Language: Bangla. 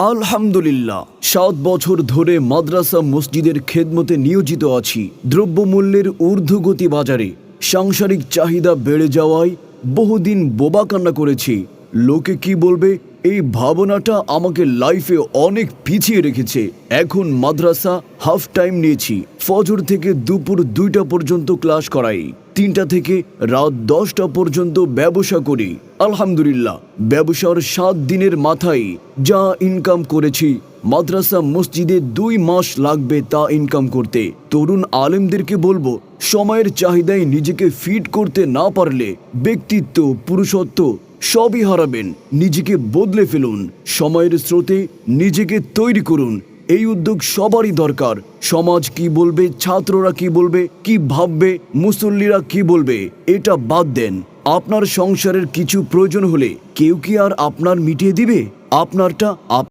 আলহামদুলিল্লাহ ৭ বছর ধরে মাদ্রাসা মসজিদের খেদমতে নিয়োজিত আছি। দ্রব্যমূল্যের ঊর্ধ্বগতি বাজারে সাংসারিক চাহিদা বেড়ে যাওয়ায় বহুদিন বোবা কান্না করেছি। লোকে কি বলবে এই ভাবনাটা আমাকে লাইফে অনেক পিছিয়ে রেখেছে। এখন মাদ্রাসা হাফ টাইম নিয়েছি। ফজর থেকে দুপুর ২টা পর্যন্ত ক্লাস করাই, ৩টা থেকে রাত ১০টা পর্যন্ত ব্যবসা করি। আলহামদুলিল্লাহ ব্যবসার ৭ দিনের মাথায় যা ইনকাম করেছি, মাদ্রাসা মসজিদে ২ মাস লাগবে তা ইনকাম করতে। তরুণ আলেমদেরকে বলবো, সময়ের চাহিদায় নিজেকে ফিট করতে না পারলে ব্যক্তিত্ব, পুরুষত্ব সবই হারাবেন। নিজেকে বদলে ফেলুন, সময়ের স্রোতে নিজেকে তৈরি করুন। এই উদ্যোগ সবারই দরকার। সমাজ কি বলবে, ছাত্ররা কি বলবে, কি ভাববে, মুসল্লিরা কি বলবে, এটা বাদ দেন। আপনার সংসারের কিছু প্রয়োজন হলে কেউ কি আর আপনার মিটিয়ে দিবে? আপনারটা